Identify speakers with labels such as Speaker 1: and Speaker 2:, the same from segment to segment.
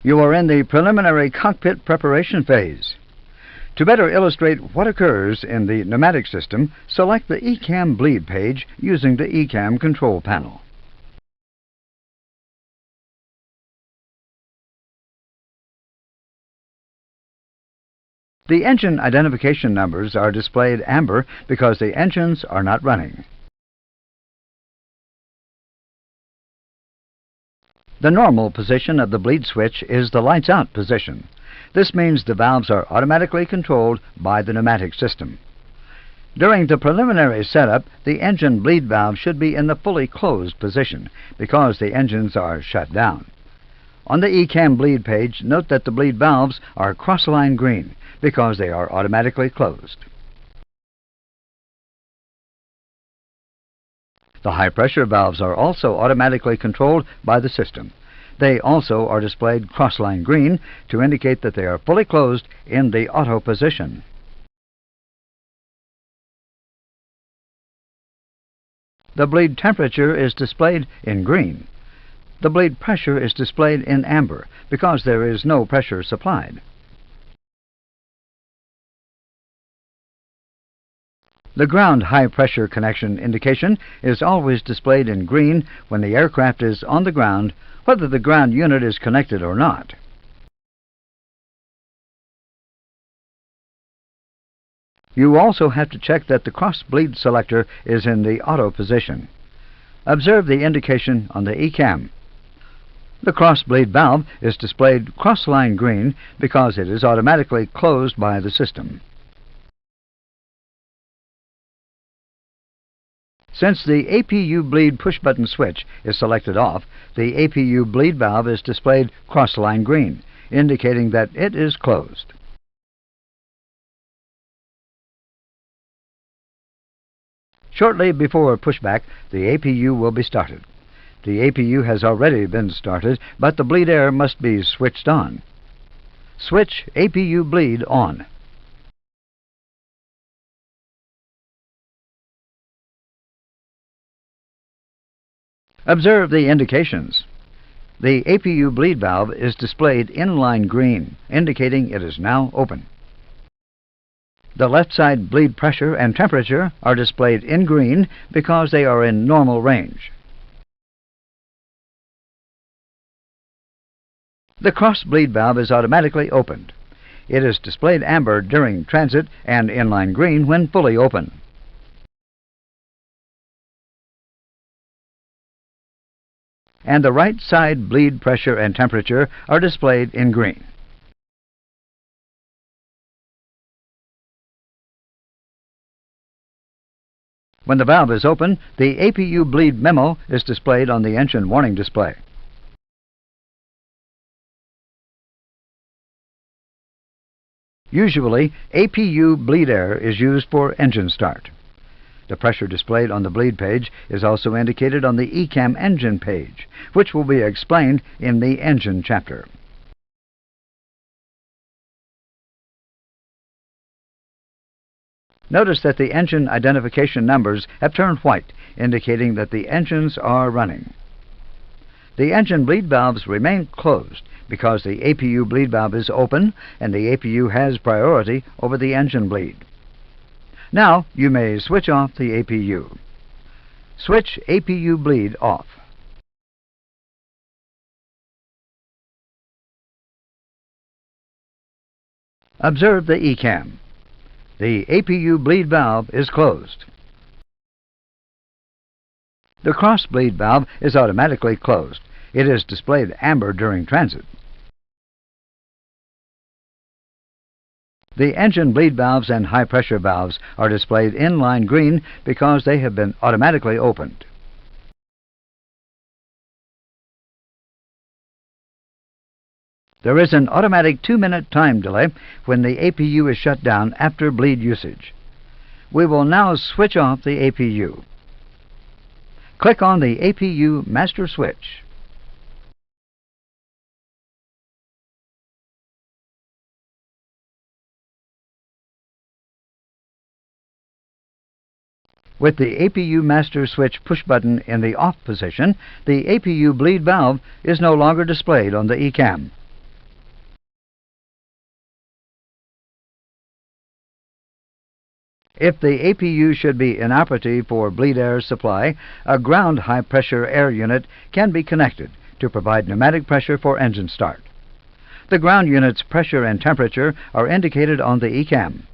Speaker 1: You are in the preliminary cockpit preparation phase. To better illustrate what occurs in the pneumatic system, select the ECAM bleed page using the ECAM control panel. The engine identification numbers are displayed amber because the engines are not running. The normal position of the bleed switch is the lights out position. This means the valves are automatically controlled by the pneumatic system. During the preliminary setup, the engine bleed valve should be in the fully closed position because the engines are shut down. On the ECAM bleed page, note that the bleed valves are cross-line green because they are automatically closed. The high-pressure valves are also automatically controlled by the system. They also are displayed cross-line green to indicate that they are fully closed in the auto position. The bleed temperature is displayed in green. The bleed pressure is displayed in amber because there is no pressure supplied. The ground high-pressure connection indication is always displayed in green when the aircraft is on the ground, whether the ground unit is connected or not. You also have to check that the cross-bleed selector is in the auto position. Observe the indication on the ECAM. The cross-bleed valve is displayed cross-line green because it is automatically closed by the system. Since the APU bleed push-button switch is selected off, the APU bleed valve is displayed cross-line green, indicating that it is closed. Shortly before pushback, the APU will be started. The APU has already been started, but the bleed air must be switched on. Switch APU bleed on. Observe the indications. The APU bleed valve is displayed inline green, indicating it is now open. The left side bleed pressure and temperature are displayed in green because they are in normal range. The cross bleed valve is automatically opened. It is displayed amber during transit and inline green when fully open. And the right side bleed pressure and temperature are displayed in green. When the valve is open, the APU bleed memo is displayed on the engine warning display. Usually, APU bleed air is used for engine start. The pressure displayed on the bleed page is also indicated on the ECAM engine page, which will be explained in the engine chapter. Notice that the engine identification numbers have turned white, indicating that the engines are running. The engine bleed valves remain closed because the APU bleed valve is open and the APU has priority over the engine bleed. Now you may switch off the APU. Switch APU bleed off. Observe the ECAM. The APU bleed valve is closed. The cross bleed valve is automatically closed. It is displayed amber during transit. The engine bleed valves and high-pressure valves are displayed inline green because they have been automatically opened. There is an automatic 2-minute time delay when the APU is shut down after bleed usage. We will now switch off the APU. Click on the APU master switch. With the APU master switch push button in the off position, the APU bleed valve is no longer displayed on the ECAM. If the APU should be inoperative for bleed air supply, a ground high-pressure air unit can be connected to provide pneumatic pressure for engine start. The ground unit's pressure and temperature are indicated on the ECAM.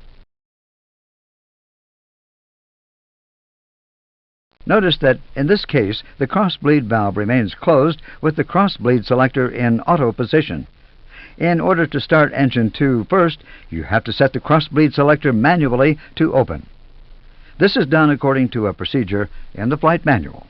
Speaker 1: Notice that in this case the cross-bleed valve remains closed with the cross-bleed selector in auto position. In order to start engine 2 first, you have to set the cross-bleed selector manually to open. This is done according to a procedure in the flight manual.